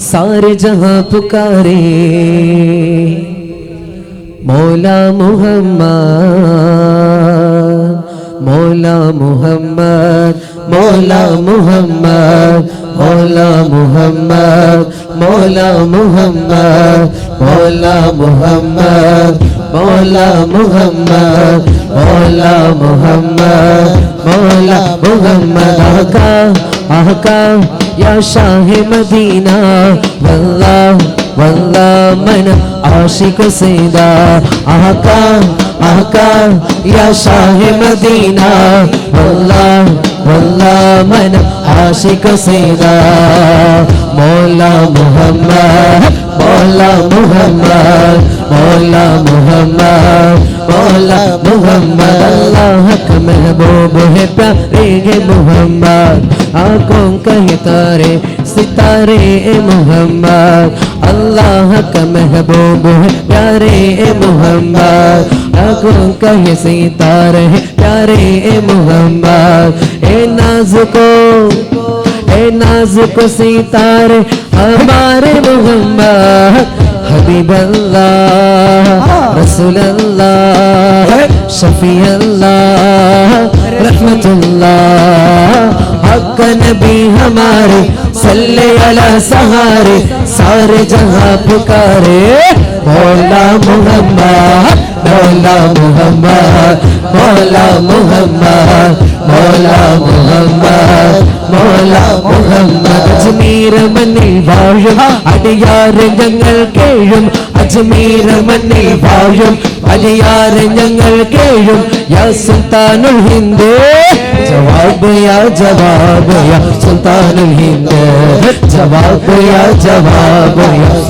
सारे जहां पुकारे मौला मुहम्मद मौला मुहम्मद मौला मुहम्मद मौला मुहम्मद मौला मुहम्मद मौला मुहम्मद मौला मुहम्मद मौला मुहम्मद मौला मुहम्मद आका आका या शाह मदीना वल्लाह वल्लाह मन आशिक सैदा आका आका या शाह मदीना वल्लाह वल्लाह मन आशिक सैदा मौला मुहम्मद मौला मुहम्मद मौला मुहम्मद मौला मुहम्मद अल्लाह का महबूब है प्यारे है मुहम्मद आँखों का तारे सितारे मोहम्मद अल्लाह का महबूब है प्यारे मोहम्मद आँखों का सितारे प्यारे मोहम्मद ए नाज़ुको सितारे हमारे मोहम्मद हबीब अल्लाह रसूल अल्लाह शफी अल्लाह रहमतुल्लाह हक नबी हमारे सल्ले अला सहारे सारे जहां पुकारे मौला मुहम्मद मौला मुहम्मद मौला मुहम्मद मौला मुहम्मद मौला मुहम्मद अजमीर मन्निൽ വാഴും അടിയാർ ഞങ്ങൾ കേഴും അജ്മീർ മണ്ണിൽ വാഴും അടിയാർ ഞങ്ങൾ കേഴും യാ സുൽത്താനുൽ ഹിന്ദ് ജവാബ് യാ സുൽത്താനുൽ ഹിന്ദ് ജവാബ് യാ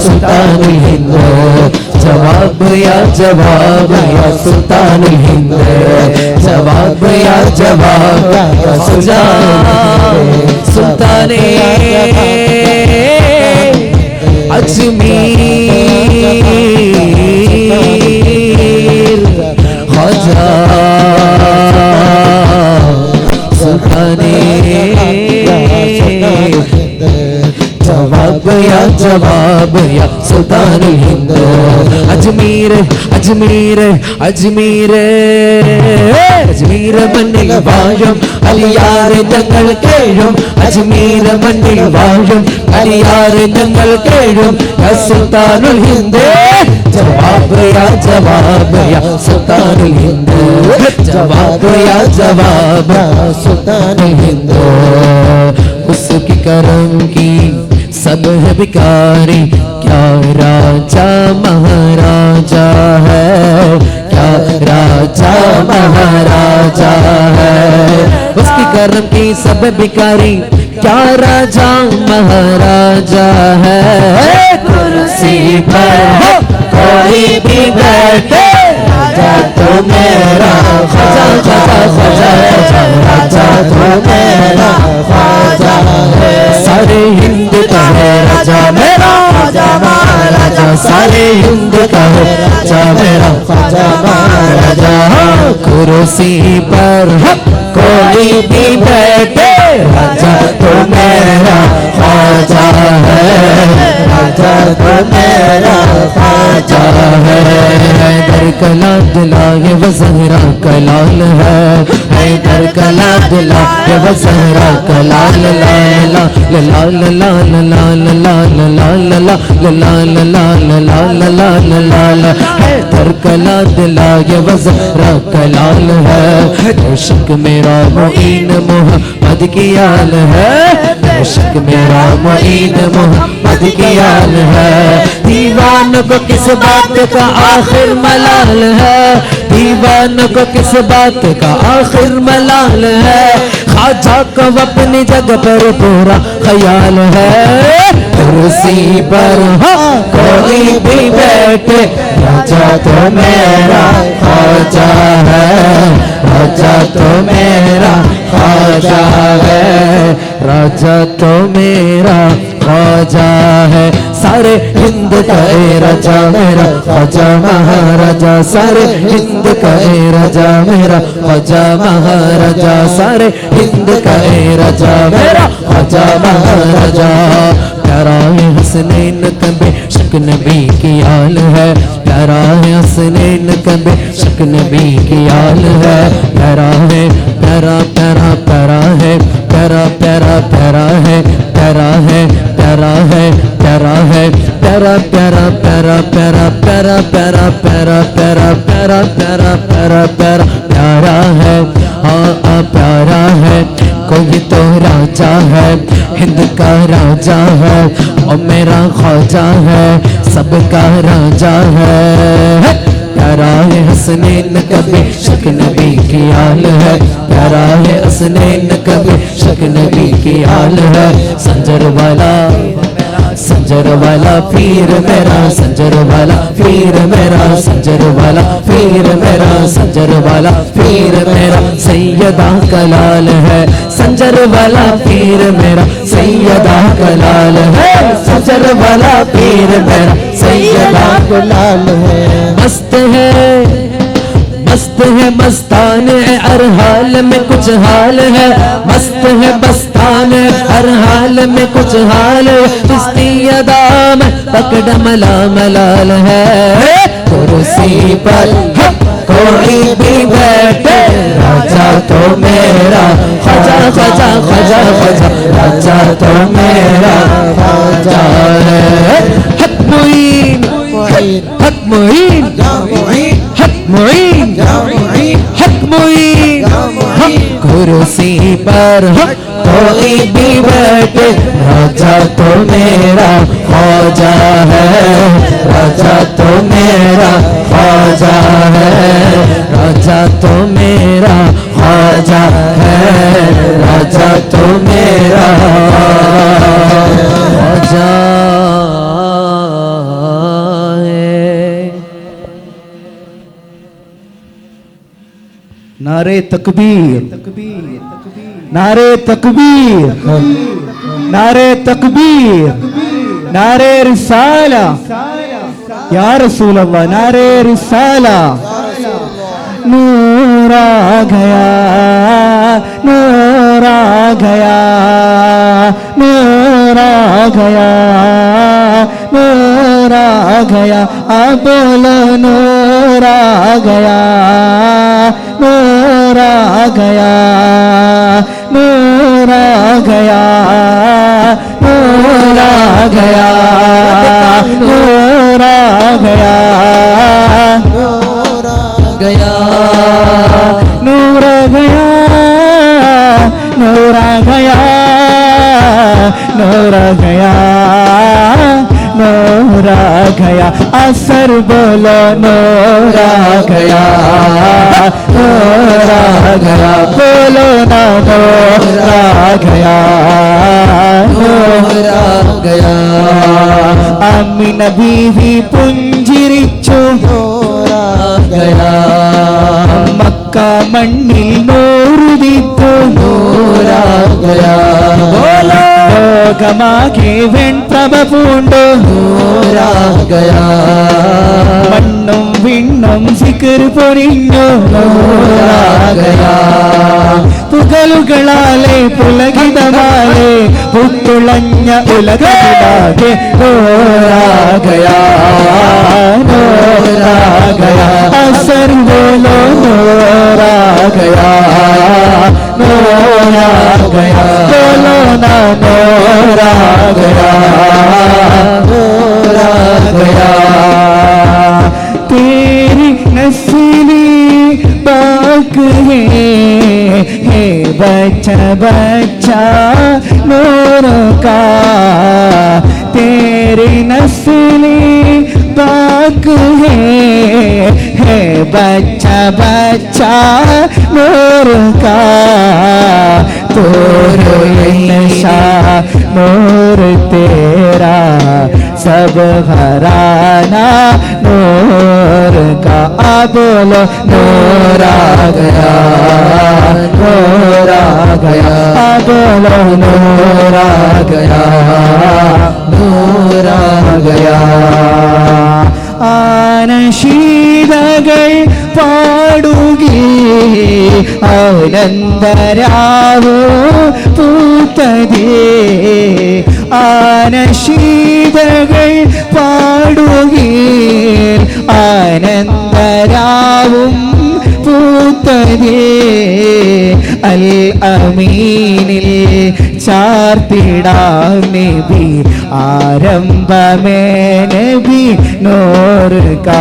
സുൽത്താനുൽ ഹിന്ദ് जवाब या सुल्तानुल हिंद जवाब या सुल्ताने अजमीर ख्वाजा सुल्ताने जवाब या सुल्तानुल हिंद अजमीर अजमीर अजमीर अजमीर मन्निल वाഴും അലിയാർ ഞങ്ങൾ കേഴും അജ്മീർ മണ്ണിൽ വാഴും അലിയാർ ഞങ്ങൾ കേഴും യാ സുൽത്താനുൽ ഹിന്ദ് ജവാബ് യാ സുൽത്താനുൽ ഹിന്ദ് ജവാബ് യാ സുൽത്താനുൽ ഹിന്ദ് उसकी करम की सब है बिकारी क्या राजा महाराजा है क्या राजा महाराजा है उसकी करम की सब बिकारी क्या राजा महाराजा है कुर्सी पर कोई भी बैठे राजा तो मेरा ख्वाजा ख्वाजा राजा तो मेरा ख्वाजा है सारे हिंद का है राजा मेरा ख्वाजा महाराजा सारे हिंद का है राजा मेरा ख्वाजा महाराजा कुर्सी पर कोई भी बैठे राजा तो मेरा ख्वाजा है राजा तो मेरा ख्वाजा है हैदर कला दिला ये वज़हरा कलाल है हैदर कला दिला ये वज़हरा कलाल ला ला ला ला ला ला ला ला ला ला ला हैदर कला दिला ये वज़हरा कलाल है इश्क मेरा मुईन मोहम्मद की आल है इश्क मेरा मुईन मोहम्मद की आल है दीवान को किस बात का आखिर मलाल है दीवान को किस बात का आखिर मलाल है ख्वाजा को अपनी जगह पर पूरा ख्याल है कुर्सी पर कोई भी बैठे राजा तो मेरा ख्वाजा है राजा तो मेरा ख्वाजा है राजा तो मेरा ख्वाजा है, सारे हिंद का ए राजा मेरा ख्वाजा महाराजा, सारे हिंद का ए राजा मेरा ख्वाजा महाराजा, सारे हिंद का ए राजा मेरा ख्वाजा महाराजा। प्यारा है हसनैन का बेशक नबी की आल है, प्यारा है हसनैन का बेशक नबी की आल है, प्यारा है प्यारा प्यारा प्यारा है, प्यारा प्यारा प्यारा है, प्यारा है प्यारा है, प्यारा है प्यारा प्यारा प्यारा प्यारा प्यारा प्यारा प्यारा प्यारा प्यारा प्यारा प्यारा प्यारा प्यारा है, हाँ प्यारा है। कोई तो राजा है, हिंद का राजा है, और मेरा ख्वाजा है, सबका राजा है। प्यारा है हसनैन का बेशक नबी की आल है, प्यारा है हसनैन का बेशक नबी की आल है। संजर वाला पीर मेरा, संजर वाला पीर मेरा, संजर वाला पीर मेरा, संजर वाला पीर मेरा सैयदा कलाल है, संजर वाला पीर मेरा सैयदा कलाल है, संजर वाला पीर मेरा सैयदा कलाल है। मस्त है मस्तान है, हर हाल में कुछ हाल है, मस्त है मस्तान है, हर हाल में कुछ हाल है, इसकी अदा में पकड़ मला मलाल है। कुर्सी पर कोई भी बैठे, राजा तो मेरा ख्वाजा ख्वाजा ख्वाजा ख्वाजा, राजा तो मेरा ख्वाजा है। हक मुईन हक मुईन हक मुईन हक मुईन, कुर्सी पर कोई भी बैठे, राजा तो मेरा ख्वाजा है, राजा तो मेरा ख्वाजा है, राजा तो मेरा ख्वाजा है, राजा तो मेरा ख्वाजा नारे तकबीर, नारे तकबीर, नारे तकबीर, नारे रिसाला या रसूल अल्लाह, नारे रिसाला। नूर आ गया, नूर आ गया, नूर आ गया, नूर आ गया, अब बोलो नूर आ गया, नूर आ गया, नूर आ गया, नूर आ गया, नूर आ गया, नूर आ गया, नूर आ गया, नूर आ गया, नूर आ गया, नूर आ गया, असर बोलो नूर आ गया, नूर आ गया, बोलो ना नूर आ गया, नूर आ गया। आमीन बीवी पुंजिरिച്ചു नूर आ गया, मक्का मण्ണിൽ നൂറുദിത്തു नूर आ गया, बोलो ലോകമാകെ വെൺപ്രഭ പൂണ്ടു नूर आ गया, മണ്ണും വിണ്ണും സിക്ർ പൊരിഞ്ഞു नूर आ गया, പുകളുകളാലെ പുലകിതമാലെ പുത്തുളഞ്ഞ ഉലകത്തിലാകെ നൂർ ആ ഗയാ, നൂർ ആ ഗയാ, അസർ ബോലോ നൂർ ആ ഗയാ, നൂർ ആ ഗയാ, बोलो ना नूर आ गया, नूर आ गया। तेरी नस्ली पाक है बच्चा बच्चा नूर का, तेरी नस्ली पाक है बच्चा बच्चा नूर का, तोरो नशा नूर तेरा सब घराना नूर का, बोलो नूर आ गया, नूर आ गया, बोलो नूर आ गया, नूर आ गया ആനശീതകൾ പാടുകേ ആനന്ദരാവോ പൂത്തതേ ആനശീതകൾ പാടുകേ ആനന്ദരാവും പൂത്തതേ അൽ അമീനിൽ ചാർത്തിടാം നബി ആരംഭമേ നബി नूर का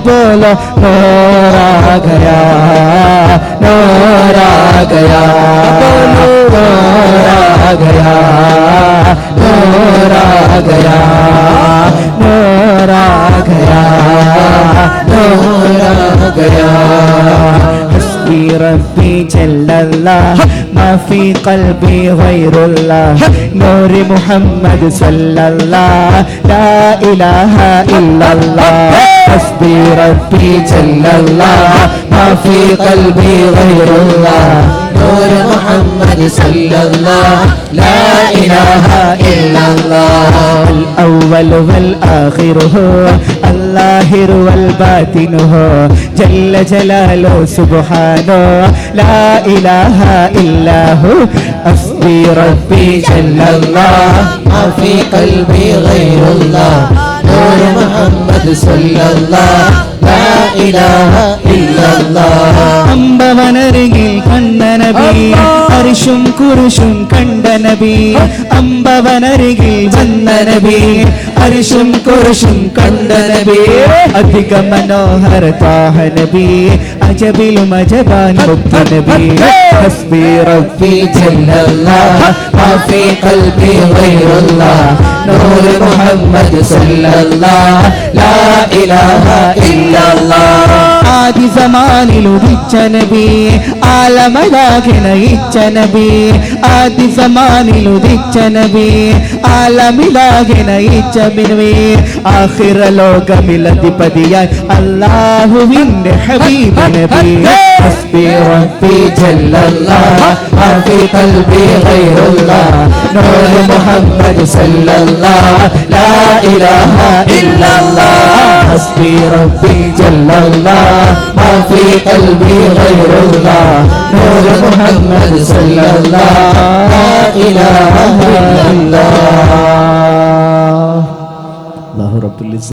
बोलो नूर आ गया नूर आ गया बोलो नूर आ गया नूर आ गया नूर आ गया नूर आ गया हस्बी रब्बी जल्लल्लाह ما في قلبي غير الله نور محمد صلى الله لا إله إلا الله حسبي ربي جل الله ما في قلبي غير الله نور محمد صلى الله لا إله إلا الله الأول والآخر هو الظاهر والباطن هو جل جلاله سبحانه لا إله إلا هو حسبي ربي جل الله ما في قلبي غير الله نور محمد صلى الله لا إله إلا الله അമ്പവനരികിൽ കണ്ട നബി അർശും കുർശും കണ്ട നബി അമ്പവനരികിൽ വന്ന നബി അർശും കുർശും കണ്ട നബി അധിക മനോഹര താഹ നബി അജബിലും അജബാൻ മുക്ത നബി ഹസ്ബി റബ്ബി ജല്ലല്ലാഹ് മാ ഫീ ഖൽബി ഗൈറുല്ലാഹ് നൂർ മുഹമ്മദ് സല്ലല്ലാഹ് ലാ ഇലാഹ ഇല്ലല്ലാഹ് ആദി സമാനിൽ ഉദിച്ച നബി ആലമലാകെ നയിച്ച നബി ആദി സമാനിൽ ഉദിച്ച നബി ആലമിലാകെ നയിച്ച നബി ആഖിറ ലോകമിൽ അധിപതിയായി അല്ലാഹുവിന്റെ ഹബീബ് നബി ഹസ്ബി റബ്ബി ജല്ലല്ലാഹ് മാ ഫീ ഖൽബി ഗൈറുല്ലാഹ് നൂർ മുഹമ്മദ് സല്ലല്ലാഹ് ലാ ഇലാഹ ഇല്ലല്ലാഹ് ഹസ്ബി റബ്ബി ജല്ലല്ലാഹ് ما في قلبي غير الله نور محمد صلى الله لا إله إلا الله الله رب العزة